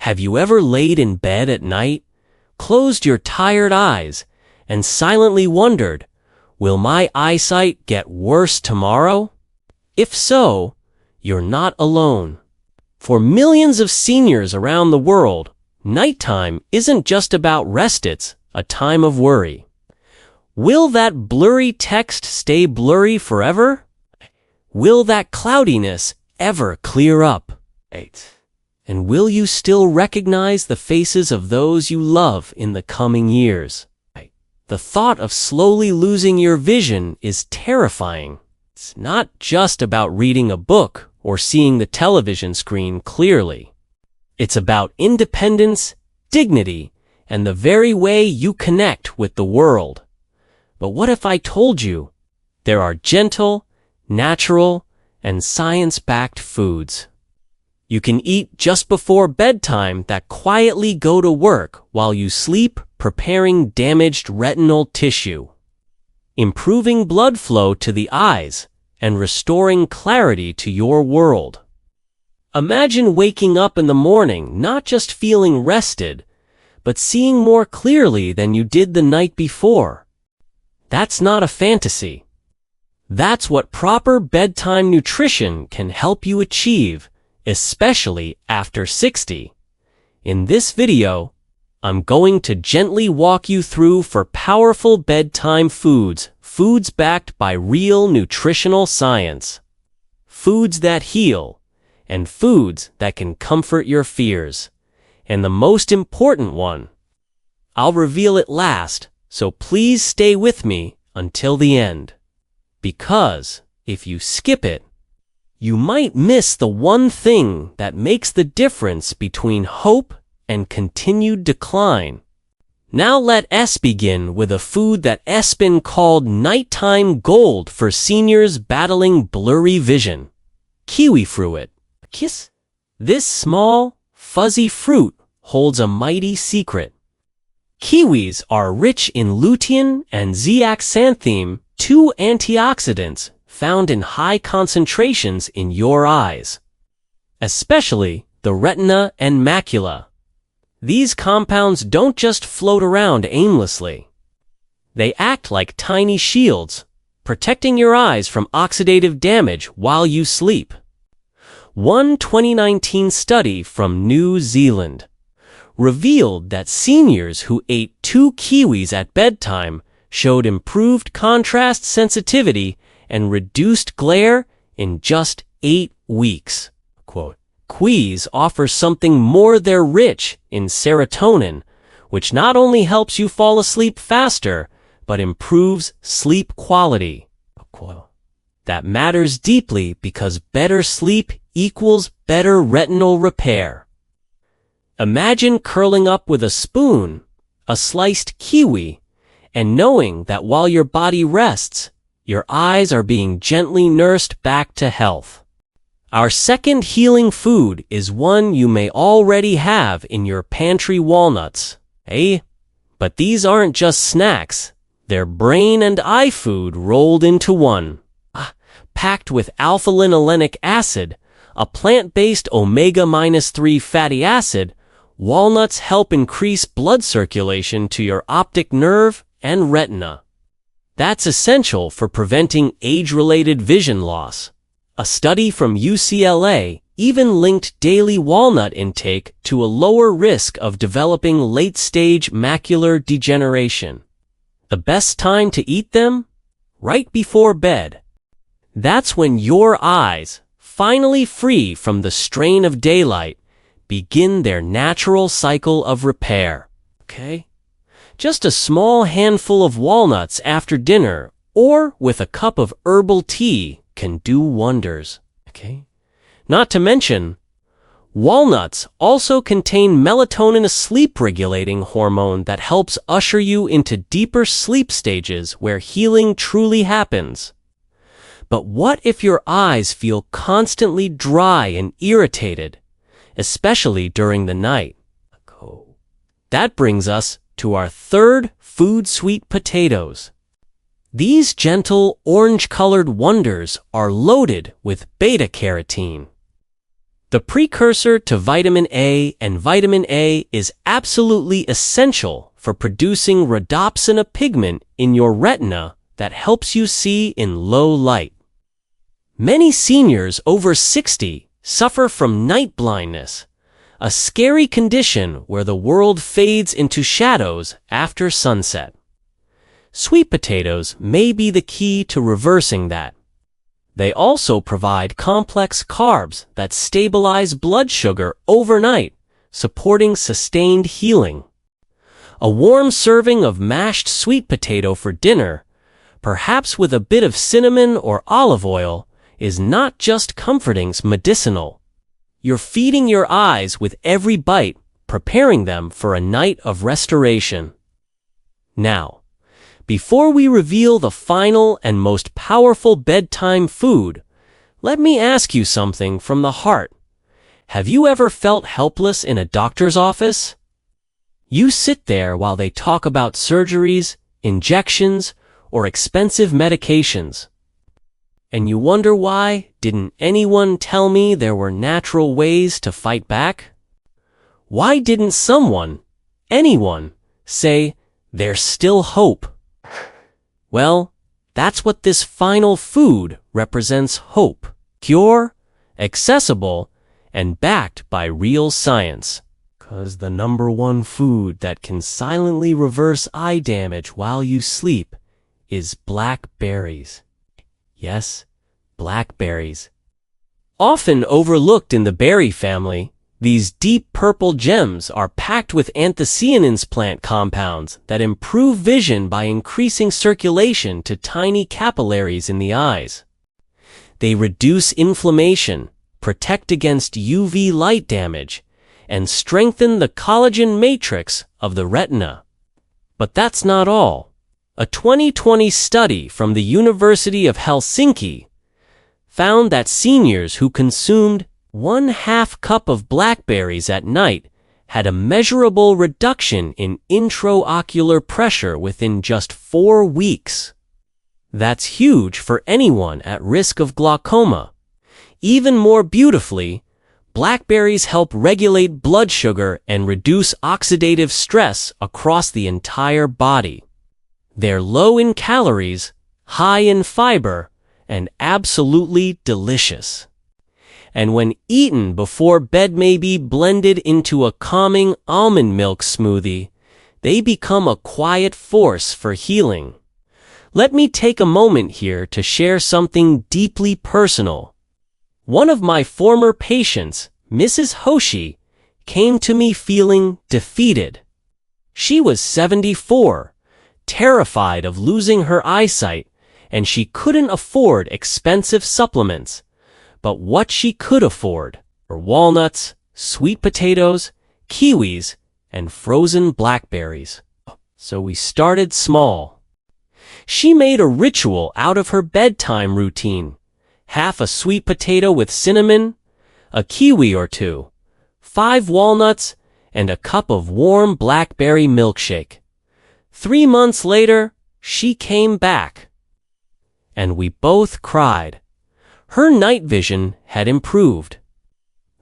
Have you ever laid in bed at night, closed your tired eyes, and silently wondered, will my eyesight get worse tomorrow? If so, you're not alone. For millions of seniors around the world, nighttime isn't just about rest, it's a time of worry. Will that blurry text stay blurry forever? Will that cloudiness ever clear up? 8. And will you still recognize the faces of those you love in the coming years? The thought of slowly losing your vision is terrifying. It's not just about reading a book or seeing the television screen clearly. It's about independence, dignity, and the very way you connect with the world. But what if I told you there are gentle, natural, and science-backed foods you can eat just before bedtime that quietly go to work while you sleep, preparing damaged retinal tissue, improving blood flow to the eyes, and restoring clarity to your world? Imagine waking up in the morning not just feeling rested, but seeing more clearly than you did the night before. That's not a fantasy. That's what proper bedtime nutrition can help you achieve, especially after 60. In this video, I'm going to gently walk you through 4 powerful bedtime foods backed by real nutritional science. Foods that heal, and foods that can comfort your fears. And the most important one, I'll reveal it last, so please stay with me until the end. Because if you skip it, you might miss the one thing that makes the difference between hope and continued decline. Now let us begin with a food that has been called nighttime gold for seniors battling blurry vision. Kiwi fruit. Kiss. This small, fuzzy fruit holds a mighty secret. Kiwis are rich in lutein and zeaxanthin, 2 antioxidants found in high concentrations in your eyes, especially the retina and macula. These compounds don't just float around aimlessly. They act like tiny shields, protecting your eyes from oxidative damage while you sleep. One 2019 study from New Zealand revealed that seniors who ate 2 kiwis at bedtime showed improved contrast sensitivity and reduced glare in just 8 weeks. Quote, kiwis offer something more. They're rich in serotonin, which not only helps you fall asleep faster, but improves sleep quality. Quote, that matters deeply because better sleep equals better retinal repair. Imagine curling up with a spoon, a sliced kiwi, and knowing that while your body rests, your eyes are being gently nursed back to health. Our second healing food is one you may already have in your pantry: walnuts. But these aren't just snacks, they're brain and eye food rolled into one. Packed with alpha-linolenic acid, a plant-based omega-3 fatty acid, walnuts help increase blood circulation to your optic nerve and retina. That's essential for preventing age-related vision loss. A study from UCLA even linked daily walnut intake to a lower risk of developing late-stage macular degeneration. The best time to eat them? Right before bed. That's when your eyes, finally free from the strain of daylight, begin their natural cycle of repair. Okay? Just a small handful of walnuts after dinner or with a cup of herbal tea can do wonders. Okay? Not to mention, walnuts also contain melatonin, a sleep-regulating hormone that helps usher you into deeper sleep stages where healing truly happens. But what if your eyes feel constantly dry and irritated, especially during the night? That brings us to our third food: sweet potatoes. These gentle orange-colored wonders are loaded with beta-carotene. the precursor to vitamin A, and vitamin A is absolutely essential for producing rhodopsin, a pigment in your retina that helps you see in low light. Many seniors over 60 suffer from night blindness, a scary condition where the world fades into shadows after sunset. Sweet potatoes may be the key to reversing that. They also provide complex carbs that stabilize blood sugar overnight, supporting sustained healing. A warm serving of mashed sweet potato for dinner, perhaps with a bit of cinnamon or olive oil, is not just comforting, it's medicinal. You're feeding your eyes with every bite, preparing them for a night of restoration. Now, before we reveal the final and most powerful bedtime food, let me ask you something from the heart. Have you ever felt helpless in a doctor's office? You sit there while they talk about surgeries, injections, or expensive medications. And you wonder why didn't anyone tell me there were natural ways to fight back? Why didn't someone, anyone, say there's still hope? Well, that's what this final food represents: hope, pure, accessible, and backed by real science. 'Cause the #1 food that can silently reverse eye damage while you sleep is blackberries. Yes, blackberries. Often overlooked in the berry family, these deep purple gems are packed with anthocyanins, plant compounds that improve vision by increasing circulation to tiny capillaries in the eyes. They reduce inflammation, protect against UV light damage, and strengthen the collagen matrix of the retina. But that's not all. A 2020 study from the University of Helsinki found that seniors who consumed 1/2 cup of blackberries at night had a measurable reduction in intraocular pressure within just 4 weeks. That's huge for anyone at risk of glaucoma. Even more beautifully, blackberries help regulate blood sugar and reduce oxidative stress across the entire body. They're low in calories, high in fiber, and absolutely delicious. And when eaten before bed, may be blended into a calming almond milk smoothie, they become a quiet force for healing. Let me take a moment here to share something deeply personal. One of my former patients, Mrs. Hoshi, came to me feeling defeated. She was 74, terrified of losing her eyesight, and she couldn't afford expensive supplements. But what she could afford were walnuts, sweet potatoes, kiwis, and frozen blackberries. So we started small. She made a ritual out of her bedtime routine: half a sweet potato with cinnamon, a kiwi or two, 5 walnuts, and a cup of warm blackberry milkshake. 3 months later, she came back. And we both cried. Her night vision had improved.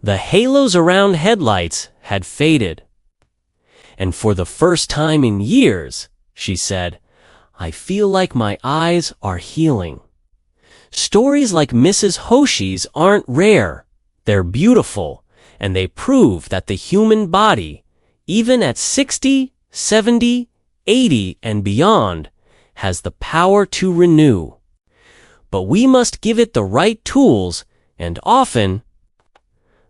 The halos around headlights had faded. And for the first time in years, she said, I feel like my eyes are healing. Stories like Mrs. Hoshi's aren't rare. They're beautiful, and they prove that the human body, even at 60, 70, 80, and beyond, has the power to renew. But we must give it the right tools, and often,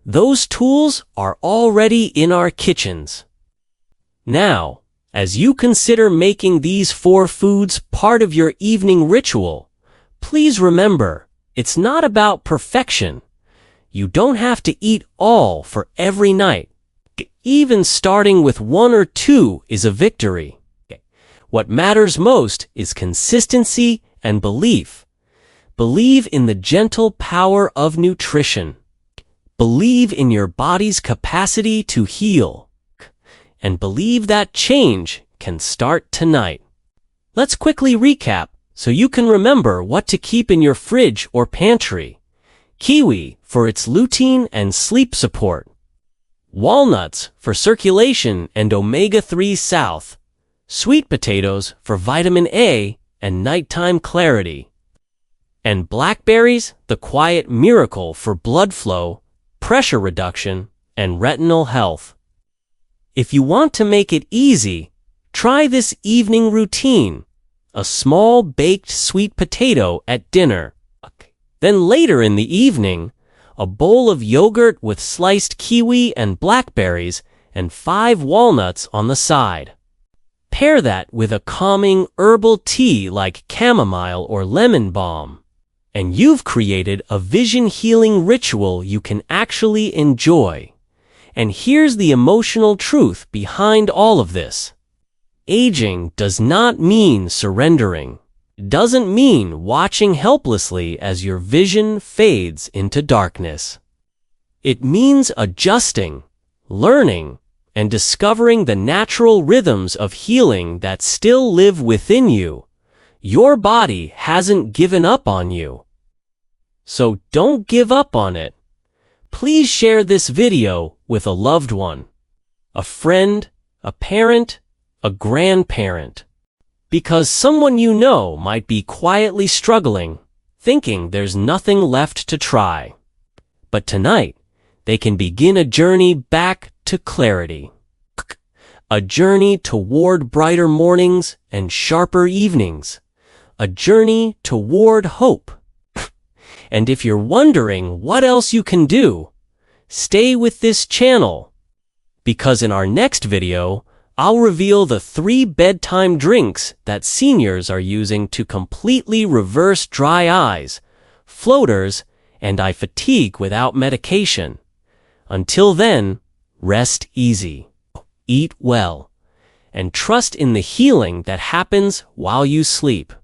those tools are already in our kitchens. Now, as you consider making these 4 foods part of your evening ritual, please remember, it's not about perfection. You don't have to eat all for every night. Even starting with 1 or 2 is a victory. What matters most is consistency and belief. Believe in the gentle power of nutrition. Believe in your body's capacity to heal. And believe that change can start tonight. Let's quickly recap so you can remember what to keep in your fridge or pantry. kiwi for its lutein and sleep support, walnuts for circulation and omega-3 south, sweet potatoes for vitamin A and nighttime clarity, and blackberries, the quiet miracle for blood flow, pressure reduction, and retinal health. If you want to make it easy, try this evening routine: a small baked sweet potato at dinner. Then later in the evening, a bowl of yogurt with sliced kiwi and blackberries and 5 walnuts on the side. Pair that with a calming herbal tea like chamomile or lemon balm, and you've created a vision-healing ritual you can actually enjoy. And here's the emotional truth behind all of this. Aging does not mean surrendering. It doesn't mean watching helplessly as your vision fades into darkness. It means adjusting, learning, and discovering the natural rhythms of healing that still live within you. Your body hasn't given up on you. So don't give up on it. Please share this video with a loved one, a friend, a parent, a grandparent, because someone you know might be quietly struggling, thinking there's nothing left to try. But tonight, they can begin a journey back to clarity. A journey toward brighter mornings and sharper evenings. A journey toward hope. And if you're wondering what else you can do, stay with this channel, because in our next video, I'll reveal the 3 bedtime drinks that seniors are using to completely reverse dry eyes, floaters, and eye fatigue without medication. Until then, rest easy, eat well, and trust in the healing that happens while you sleep.